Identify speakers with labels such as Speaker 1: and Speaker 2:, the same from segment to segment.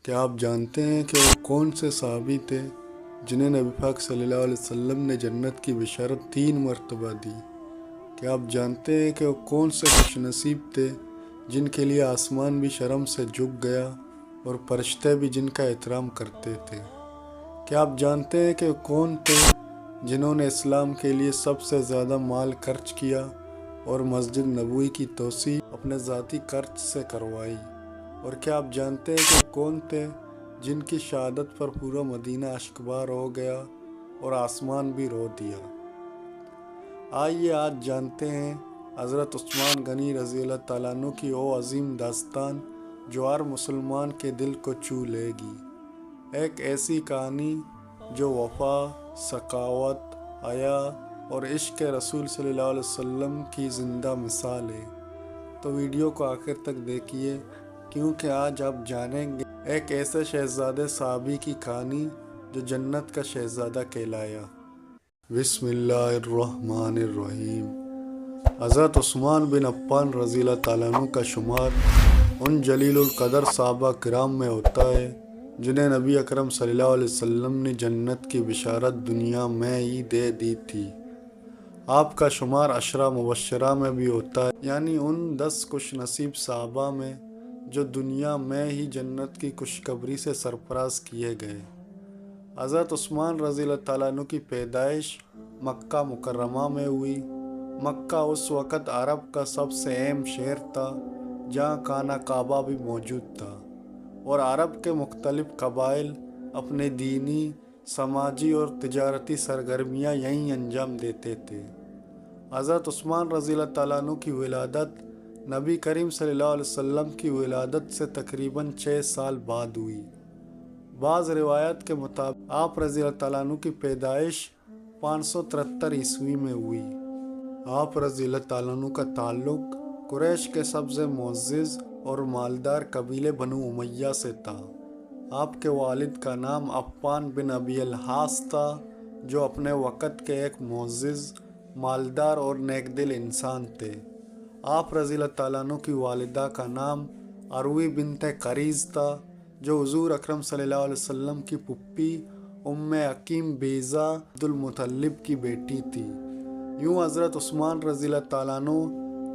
Speaker 1: کیا آپ جانتے ہیں کہ وہ کون سے صحابی تھے جنہیں نبی پاک صلی اللہ علیہ وسلم نے جنت کی بشارت 3 مرتبہ دی؟ کیا آپ جانتے ہیں کہ وہ کون سے خوش نصیب تھے جن کے لیے آسمان بھی شرم سے جھک گیا اور فرشتے بھی جن کا احترام کرتے تھے؟ کیا آپ جانتے ہیں کہ وہ کون تھے جنہوں نے اسلام کے لیے سب سے زیادہ مال خرچ کیا اور مسجد نبوی کی توسیع اپنے ذاتی خرچ سے کروائی؟ اور کیا آپ جانتے ہیں کہ کون تھے جن کی شہادت پر پورا مدینہ اشکبار ہو گیا اور آسمان بھی رو دیا؟ آئیے آج جانتے ہیں حضرت عثمان غنی رضی اللہ تعالیٰ عنہ کی وہ عظیم داستان جو ہر مسلمان کے دل کو چھو لے گی۔ ایک ایسی کہانی جو وفا، سخاوت، حیا اور عشق رسول صلی اللہ علیہ وسلم کی زندہ مثال ہے۔ تو ویڈیو کو آخر تک دیکھیے کیونکہ آج آپ جانیں گے ایک ایسے شہزادے صحابی کی کہانی جو جنت کا شہزادہ کہلایا۔ بسم اللہ الرحمن الرحیم۔ حضرت عثمان بن عفان رضی اللہ تعالیٰ عنہ کا شمار ان جلیل القدر صحابہ کرام میں ہوتا ہے جنہیں نبی اکرم صلی اللہ علیہ وسلم نے جنت کی بشارت دنیا میں ہی دے دی تھی۔ آپ کا شمار عشرہ مبشرہ میں بھی ہوتا ہے، یعنی ان 10 خوش نصیب صحابہ میں جو دنیا میں ہی جنت کی خوشخبری سے سرفراز کیے گئے۔ حضرت عثمان رضی اللہ تعالیٰ عنہ کی پیدائش مکہ مکرمہ میں ہوئی۔ مکہ اس وقت عرب کا سب سے اہم شہر تھا جہاں خانہ کعبہ بھی موجود تھا، اور عرب کے مختلف قبائل اپنے دینی، سماجی اور تجارتی سرگرمیاں یہیں انجام دیتے تھے۔ حضرت عثمان رضی اللہ تعالیٰ عنہ کی ولادت نبی کریم صلی اللہ علیہ وسلم کی ولادت سے تقریباً 6 سال بعد ہوئی۔ بعض روایات کے مطابق آپ رضی اللہ تعالیٰ عنہ کی پیدائش 573 عیسوی میں ہوئی۔ آپ رضی اللہ تعالیٰ عنہ کا تعلق قریش کے سب سے معزز اور مالدار قبیلے بنو امیہ سے تھا۔ آپ کے والد کا نام عفان بن ابی الحاص تھا جو اپنے وقت کے ایک معزز، مالدار اور نیک دل انسان تھے۔ آپ رضی اللہ تعالیٰ عنہ کی والدہ کا نام اروی بنت قریظ تھا جو حضور اکرم صلی اللہ علیہ وسلم کی پھپھی ام حکیم بیضہ عبد المطلب کی بیٹی تھی۔ یوں حضرت عثمان رضی اللہ تعالیٰ عنہ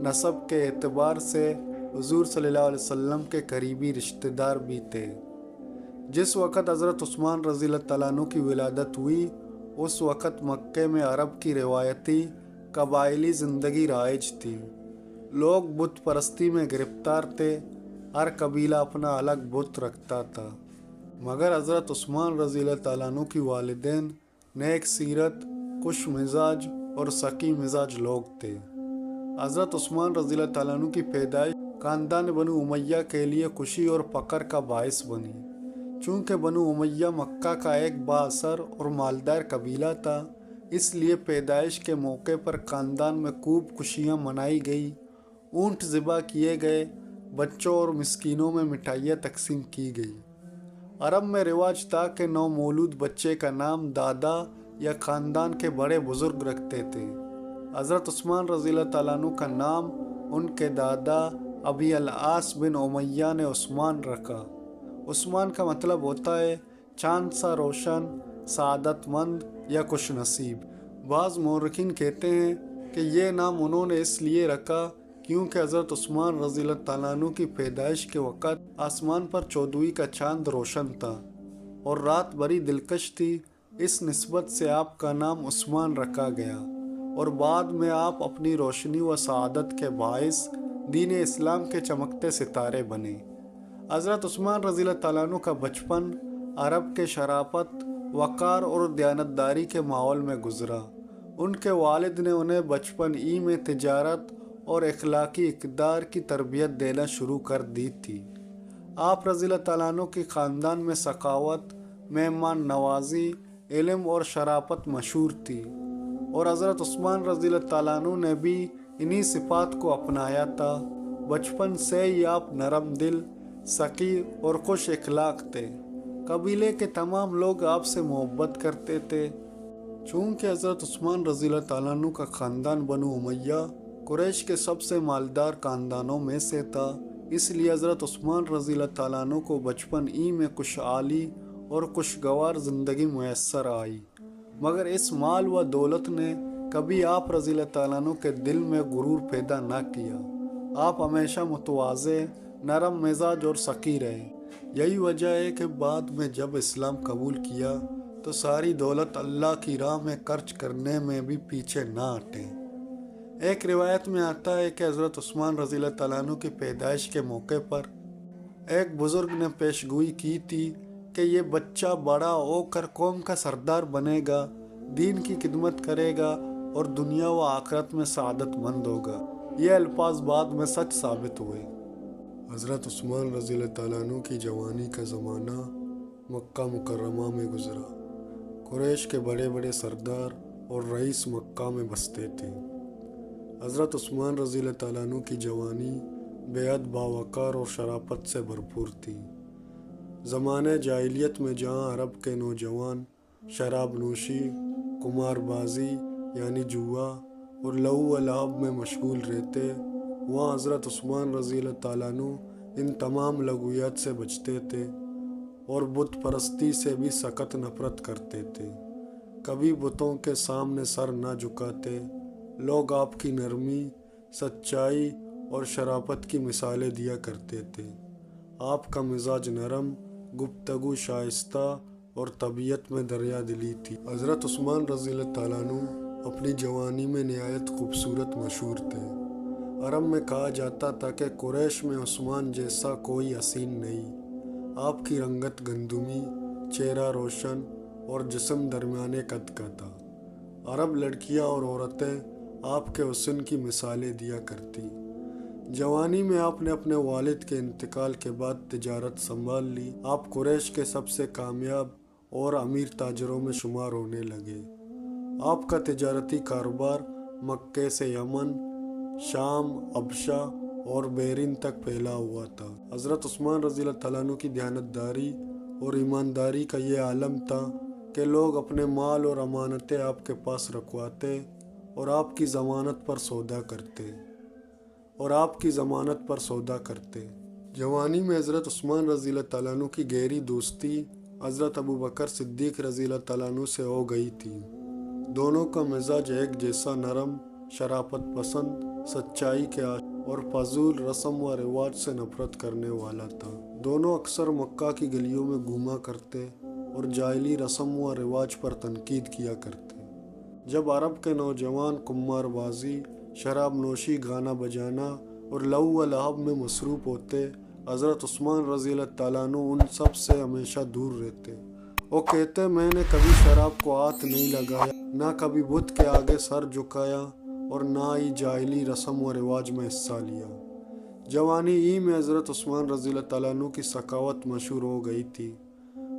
Speaker 1: نسب کے اعتبار سے حضور صلی اللہ علیہ وسلم کے قریبی رشتہ دار بھی تھے۔ جس وقت حضرت عثمان رضی اللہ تعالیٰ عنہ کی ولادت ہوئی اس وقت مکہ میں عرب کی روایتی قبائلی زندگی رائج تھی۔ لوگ بت پرستی میں گرفتار تھے، ہر قبیلہ اپنا الگ بت رکھتا تھا، مگر حضرت عثمان رضی اللہ تعالیٰ عنہ کی والدین نیک سیرت، خوش مزاج اور سخی مزاج لوگ تھے۔ حضرت عثمان رضی اللہ تعالیٰ عنہ کی پیدائش خاندان بنو امیہ کے لیے خوشی اور فخر کا باعث بنی۔ چونکہ بنو امیہ مکہ کا ایک با اثر اور مالدار قبیلہ تھا، اس لیے پیدائش کے موقع پر خاندان میں خوب خوشیاں منائی گئی، اونٹ ذبح کیے گئے، بچوں اور مسکینوں میں مٹھائیاں تقسیم کی گئی۔ عرب میں رواج تھا کہ نومولود بچے کا نام دادا یا خاندان کے بڑے بزرگ رکھتے تھے۔ حضرت عثمان رضی اللہ تعالیٰ عنہ کا نام ان کے دادا ابی العاص بن امیہ نے عثمان رکھا۔ عثمان کا مطلب ہوتا ہے چاند سا روشن، سعادت مند یا خوش نصیب۔ بعض مورخین کہتے ہیں کہ یہ نام انہوں نے اس لیے رکھا کیونکہ حضرت عثمان رضی اللہ تعالیٰ عنہ کی پیدائش کے وقت آسمان پر 14ویں کا چاند روشن تھا اور رات بڑی دلکش تھی، اس نسبت سے آپ کا نام عثمان رکھا گیا، اور بعد میں آپ اپنی روشنی و سعادت کے باعث دین اسلام کے چمکتے ستارے بنے۔ حضرت عثمان رضی اللہ تعالیٰ عنہ کا بچپن عرب کے شرافت، وقار اور دیانتداری کے ماحول میں گزرا۔ ان کے والد نے انہیں بچپن ہی میں تجارت اور اخلاقی اقدار کی تربیت دینا شروع کر دی تھی۔ آپ رضی اللہ تعالیٰ عنہ کے خاندان میں سخاوت، مہمان نوازی، علم اور شرافت مشہور تھی، اور حضرت عثمان رضی اللہ تعالیٰ عنہ نے بھی انہی صفات کو اپنایا تھا۔ بچپن سے ہی آپ نرم دل، سخی اور خوش اخلاق تھے۔ قبیلے کے تمام لوگ آپ سے محبت کرتے تھے۔ چونکہ حضرت عثمان رضی اللہ تعالیٰ عنہ کا خاندان بنو امیہ قریش کے سب سے مالدار خاندانوں میں سے تھا، اس لیے حضرت عثمان رضی اللہ تعالیٰ عنہ کو بچپن ہی میں خوشحالی اور خوشگوار زندگی میسر آئی، مگر اس مال و دولت نے کبھی آپ رضی اللہ تعالیٰ عنہ کے دل میں غرور پیدا نہ کیا۔ آپ ہمیشہ متواضع، نرم مزاج اور سخی رہے۔ یہی وجہ ہے کہ بعد میں جب اسلام قبول کیا تو ساری دولت اللہ کی راہ میں خرچ کرنے میں بھی پیچھے نہ ہٹے۔ ایک روایت میں آتا ہے کہ حضرت عثمان رضی اللہ تعالیٰ عنہ کی پیدائش کے موقع پر ایک بزرگ نے پیشگوئی کی تھی کہ یہ بچہ بڑا ہو کر قوم کا سردار بنے گا، دین کی خدمت کرے گا اور دنیا و آخرت میں سعادت مند ہوگا۔ یہ الفاظ بعد میں سچ ثابت ہوئے۔ حضرت عثمان رضی اللہ تعالیٰ عنہ کی جوانی کا زمانہ مکہ مکرمہ میں گزرا۔ قریش کے بڑے بڑے سردار اور رئیس مکہ میں بستے تھے۔ حضرت عثمان رضی اللہ تعالیٰ عنہ کی جوانی بے حد باوقار اور شرافت سے بھرپور تھی۔ زمانہ جاہلیت میں جہاں عرب کے نوجوان شراب نوشی، قمار بازی یعنی جوا اور لہو و لعب میں مشغول رہتے، وہاں حضرت عثمان رضی اللہ تعالیٰ عنہ ان تمام لغویات سے بچتے تھے اور بت پرستی سے بھی سخت نفرت کرتے تھے۔ کبھی بتوں کے سامنے سر نہ جھکاتے۔ لوگ آپ کی نرمی، سچائی اور شرافت کی مثالیں دیا کرتے تھے۔ آپ کا مزاج نرم، گفتگو شائستہ اور طبیعت میں دریا دلی تھی۔ حضرت عثمان رضی اللہ تعالیٰ عنہ اپنی جوانی میں نہایت خوبصورت مشہور تھے۔ عرب میں کہا جاتا تھا کہ قریش میں عثمان جیسا کوئی حسین نہیں۔ آپ کی رنگت گندمی، چہرہ روشن اور جسم درمیانے قد کا تھا۔ عرب لڑکیاں اور عورتیں آپ کے حسن کی مثالیں دیا کرتی۔ جوانی میں آپ نے اپنے والد کے انتقال کے بعد تجارت سنبھال لی۔ آپ قریش کے سب سے کامیاب اور امیر تاجروں میں شمار ہونے لگے۔ آپ کا تجارتی کاروبار مکے سے یمن، شام، حبشہ اور بحرین تک پھیلا ہوا تھا۔ حضرت عثمان رضی اللہ تعالیٰ عنہ کی دیانتداری اور ایمانداری کا یہ عالم تھا کہ لوگ اپنے مال اور امانتیں آپ کے پاس رکھواتے اور آپ کی ضمانت پر سودا کرتے۔ جوانی میں حضرت عثمان رضی اللہ تعالیٰ عنہ کی گہری دوستی حضرت ابوبکر صدیق رضی اللہ تعالیٰ عنہ سے ہو گئی تھی۔ دونوں کا مزاج ایک جیسا نرم، شرافت پسند، سچائی کے عاشق اور فضول رسم و رواج سے نفرت کرنے والا تھا۔ دونوں اکثر مکہ کی گلیوں میں گھوما کرتے اور جاہلی رسم و رواج پر تنقید کیا کرتے۔ جب عرب کے نوجوان قمار بازی، شراب نوشی، گانا بجانا اور لہو و لعب میں مصروف ہوتے، حضرت عثمان رضی اللہ تعالیٰ عنہ ان سب سے ہمیشہ دور رہتے۔ وہ کہتے، میں نے کبھی شراب کو ہاتھ نہیں لگایا، نہ کبھی بت کے آگے سر جھکایا اور نہ ہی جاہلی رسم و رواج میں حصہ لیا۔ جوانی ہی میں حضرت عثمان رضی اللہ تعالیٰ عنہ کی سخاوت مشہور ہو گئی تھی۔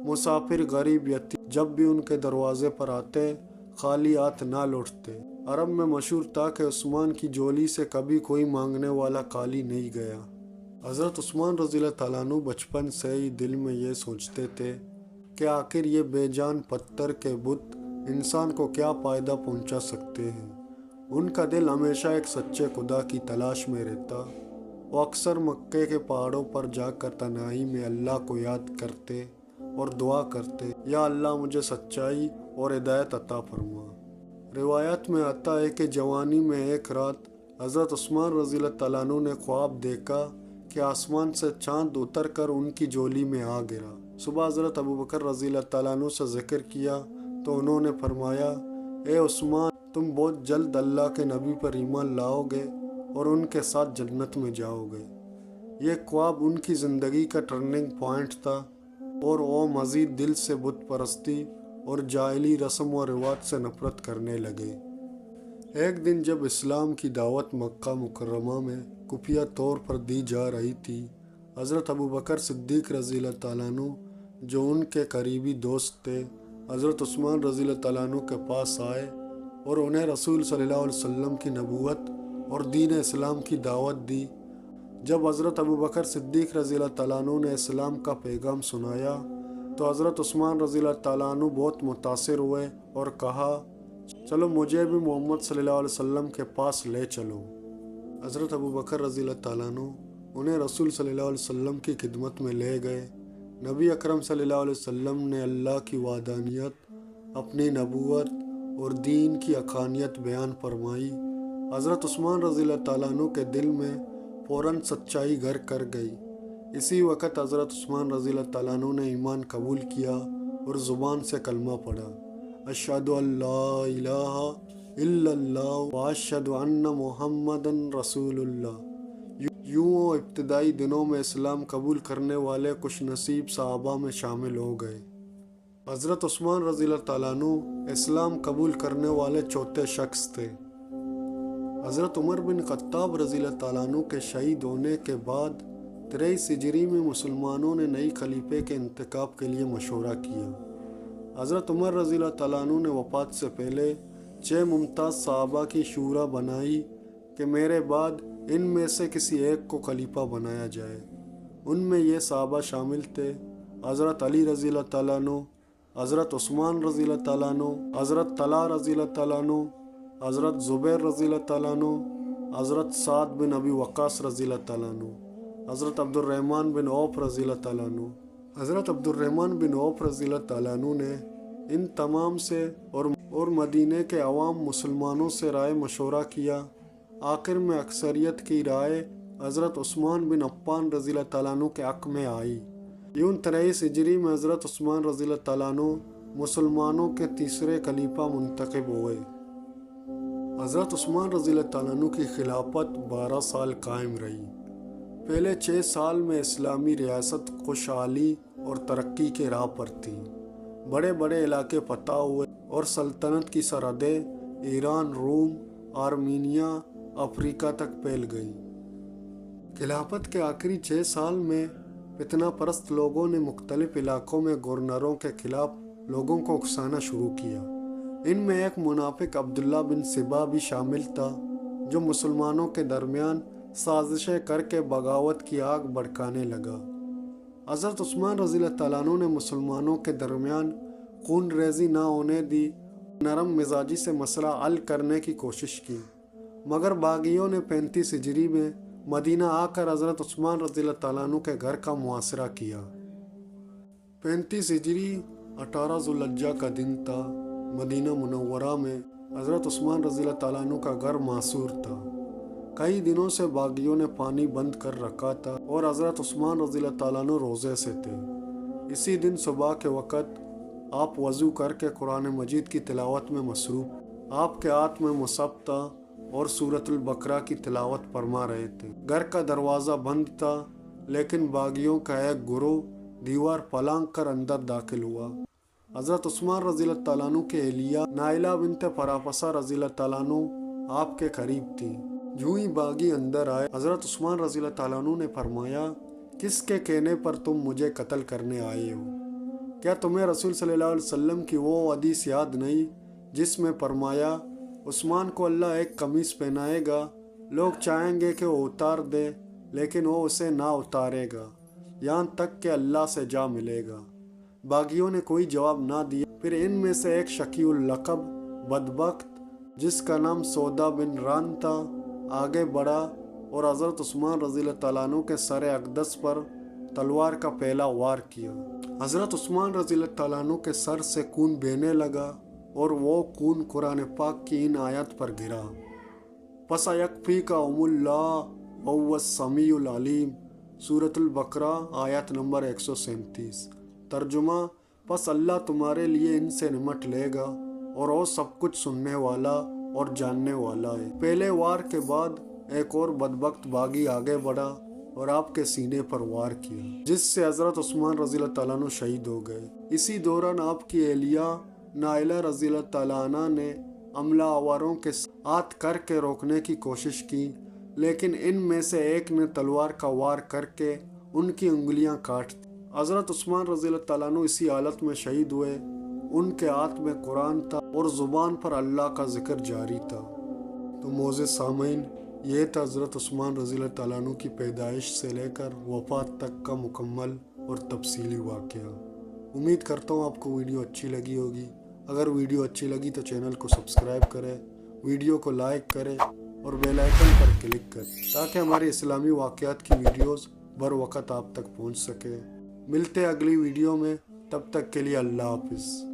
Speaker 1: مسافر، غریب، یتیم جب بھی ان کے دروازے پر آتے، خالی ہاتھ نہ لوٹتے۔ عرب میں مشہور تھا کہ عثمان کی جولی سے کبھی کوئی مانگنے والا خالی نہیں گیا۔ حضرت عثمان رضی اللہ تعالیٰ عنہ بچپن سے ہی دل میں یہ سوچتے تھے کہ آخر یہ بے جان پتھر کے بت انسان کو کیا فائدہ پہنچا سکتے ہیں۔ ان کا دل ہمیشہ ایک سچے خدا کی تلاش میں رہتا۔ وہ اکثر مکے کے پہاڑوں پر جا کر تنہائی میں اللہ کو یاد کرتے اور دعا کرتے، یا اللہ مجھے سچائی اور ہدایت عطا فرما۔ روایات میں آتا ہے کہ جوانی میں ایک رات حضرت عثمان رضی اللہ تعالیٰ عنہ نے خواب دیکھا کہ آسمان سے چاند اتر کر ان کی جولی میں آ گرا۔ صبح حضرت ابوبکر رضی اللہ تعالیٰ عنہ سے ذکر کیا تو انہوں نے فرمایا، اے عثمان، تم بہت جلد اللہ کے نبی پر ایمان لاؤ گے اور ان کے ساتھ جنت میں جاؤ گے۔ یہ خواب ان کی زندگی کا ٹرننگ پوائنٹ تھا اور وہ مزید دل سے بت پرستی اور جاہلی رسم و رواج سے نفرت کرنے لگے۔ ایک دن جب اسلام کی دعوت مکہ مکرمہ میں خفیہ طور پر دی جا رہی تھی، حضرت ابوبکر صدیق رضی اللہ تعالیٰ عنہ جو ان کے قریبی دوست تھے، حضرت عثمان رضی اللہ تعالیٰ عنہ کے پاس آئے اور انہیں رسول صلی اللہ علیہ وسلم کی نبوت اور دین اسلام کی دعوت دی۔ جب حضرت ابوبکر صدیق رضی اللہ تعالیٰ عنہ نے اسلام کا پیغام سنایا تو حضرت عثمان رضی اللہ تعالیٰ عنہ بہت متاثر ہوئے اور کہا، چلو مجھے بھی محمد صلی اللہ علیہ وسلم کے پاس لے چلو۔ حضرت ابوبکر رضی اللہ تعالیٰ عنہ انہیں رسول صلی اللہ علیہ وسلم کی خدمت میں لے گئے۔ نبی اکرم صلی اللہ علیہ وسلم نے اللہ کی وحدانیت، اپنی نبوت اور دین کی حقانیت بیان فرمائی۔ حضرت عثمان رضی اللہ تعالیٰ عنہ کے دل میں فوراً سچائی گھر کر گئی۔ اسی وقت حضرت عثمان رضی اللہ تعالیٰ عنہ نے ایمان قبول کیا اور زبان سے کلمہ پڑھا، اشہد ان لا الہ الا اللہ و اشہد ان محمدن رسول اللہ۔ یوں وہ ابتدائی دنوں میں اسلام قبول کرنے والے خوش نصیب صحابہ میں شامل ہو گئے۔ حضرت عثمان رضی اللہ تعالیٰ عنہ اسلام قبول کرنے والے چوتھے شخص تھے۔ حضرت عمر بن خطاب رضی اللہ تعالیٰ عنہ کے شہید ہونے کے بعد 23 ہجری میں مسلمانوں نے نئی خلیفے کے انتخاب کے لیے مشورہ کیا۔ حضرت عمر رضی اللہ تعالیٰ عنہ نے وفات سے پہلے 6 ممتاز صحابہ کی شورا بنائی کہ میرے بعد ان میں سے کسی ایک کو خلیفہ بنایا جائے۔ ان میں یہ صحابہ شامل تھے: حضرت علی رضی اللہ تعالیٰ عنہ، حضرت عثمان رضی اللہ تعالیٰ عنہ، حضرت طلحہ رضی اللہ تعالیٰ عنہ، حضرت زبیر رضی اللہ تعالیٰ عنہ، حضرت سعد بن ابی وقاص رضی اللہ تعالیٰ عنہ، حضرت عبد الرحمن بن عوف رضی اللہ تعالیٰ عنہ۔ حضرت عبد الرحمن بن عوف رضی اللہ تعالیٰ عنہ نے ان تمام سے اور مدینہ کے عوام مسلمانوں سے رائے مشورہ کیا۔ آخر میں اکثریت کی رائے حضرت عثمان بن عفان رضی اللہ تعالیٰ عنہ کے حق میں آئی۔ یوں 23 ہجری میں حضرت عثمان رضی اللہ تعالیٰ عنہ مسلمانوں کے تیسرے خلیفہ منتخب ہوئے۔ حضرت عثمان رضی اللہ تعالیٰ عنہ کی خلافت 12 سال قائم رہی۔ پہلے 6 سال میں اسلامی ریاست خوشحالی اور ترقی کے راہ پر تھی۔ بڑے بڑے علاقے فتح ہوئے اور سلطنت کی سرحدیں ایران، روم، آرمینیا، افریقہ تک پھیل گئیں۔ خلافت کے آخری 6 سال میں فتنہ پرست لوگوں نے مختلف علاقوں میں گورنروں کے خلاف لوگوں کو اکسانا شروع کیا۔ ان میں ایک منافق عبداللہ بن سبا بھی شامل تھا، جو مسلمانوں کے درمیان سازشیں کر کے بغاوت کی آگ بھڑکانے لگا۔ حضرت عثمان رضی اللہ تعالیٰ عنہ نے مسلمانوں کے درمیان خون ریزی نہ ہونے دی، نرم مزاجی سے مسئلہ حل کرنے کی کوشش کی، مگر باغیوں نے 35 ہجری میں مدینہ آ کر حضرت عثمان رضی اللہ تعالیٰ عنہ کے گھر کا محاصرہ کیا۔ 35 ہجری 18 ذو الحجہ کا دن تھا۔ مدینہ منورہ میں حضرت عثمان رضی اللہ تعالیٰ عنہ کا گھر محصور تھا۔ کئی دنوں سے باغیوں نے پانی بند کر رکھا تھا اور حضرت عثمان رضی اللہ تعالیٰ عنہ روزے سے تھے۔ اسی دن صبح کے وقت آپ وضو کر کے قرآن مجید کی تلاوت میں مصروف، آپ کے ہاتھ میں مصحف تھا اور سورۃ البقرہ کی تلاوت فرما رہے تھے۔ گھر کا دروازہ بند تھا، لیکن باغیوں کا ایک گروہ دیوار پلانگ کر اندر داخل ہوا۔ حضرت عثمان رضی اللہ تعالیٰ عنہ کے اہلیہ نائلہ بنت فرافصہ رضی اللہ تعالیٰ عنہ آپ کے قریب تھی۔ جو ہی باغی اندر آئے، حضرت عثمان رضی اللہ تعالیٰ عنہ نے فرمایا، کس کے کہنے پر تم مجھے قتل کرنے آئے ہو؟ کیا تمہیں رسول صلی اللہ علیہ وسلم کی وہ حدیث یاد نہیں جس میں فرمایا، عثمان کو اللہ ایک قمیص پہنائے گا، لوگ چاہیں گے کہ وہ اتار دے لیکن وہ اسے نہ اتارے گا یہاں تک کہ اللہ سے جا ملے گا۔ باغیوں نے کوئی جواب نہ دیا۔ پھر ان میں سے ایک شقی اللقب بدبخت جس کا نام سودا بن ران تھا آگے بڑھا اور حضرت عثمان رضی اللہ تعالیٰ عنہ کے سر اقدس پر تلوار کا پہلا وار کیا۔ حضرت عثمان رضی اللہ تعالیٰ عنہ کے سر سے خون بہنے لگا اور وہ خون قرآن پاک کی ان آیات پر گرا، فَسَيَكْفِيكَهُمُ اللَّهُ وَهُوَ السَّمِيعُ الْعَلِيمُ، سورۃ البقرہ آیت نمبر 137۔ ترجمہ: پس اللہ تمہارے لیے ان سے نمٹ لے گا اور وہ سب کچھ سننے والا اور جاننے والا ہے۔ پہلے وار کے بعد ایک اور بدبخت باغی آگے بڑھا اور آپ کے سینے پر وار کیا، جس سے حضرت عثمان رضی اللہ تعالیٰ عنہ شہید ہو گئے۔ اسی دوران آپ کی اہلیہ نائلہ رضی اللہ تعالیٰ عنہ نے عملہ آوروں کے ہاتھ کر کے روکنے کی کوشش کی، لیکن ان میں سے ایک نے تلوار کا وار کر کے ان کی انگلیاں کاٹ دی۔ حضرت عثمان رضی اللہ تعالیٰ عنہ اسی حالت میں شہید ہوئے۔ ان کے ہاتھ میں قرآن تھا اور زبان پر اللہ کا ذکر جاری تھا۔ تو معزز سامعین، یہ تھا حضرت عثمان رضی اللہ تعالیٰ عنہ کی پیدائش سے لے کر وفات تک کا مکمل اور تفصیلی واقعہ۔ امید کرتا ہوں آپ کو ویڈیو اچھی لگی ہوگی۔ اگر ویڈیو اچھی لگی تو چینل کو سبسکرائب کریں، ویڈیو کو لائک کریں اور بیل آئیکن پر کلک کریں تاکہ ہماری اسلامی واقعات کی ویڈیوز بر وقت آپ تک پہنچ سکے۔ ملتے اگلی ویڈیو میں، تب تک کے لیے اللہ حافظ۔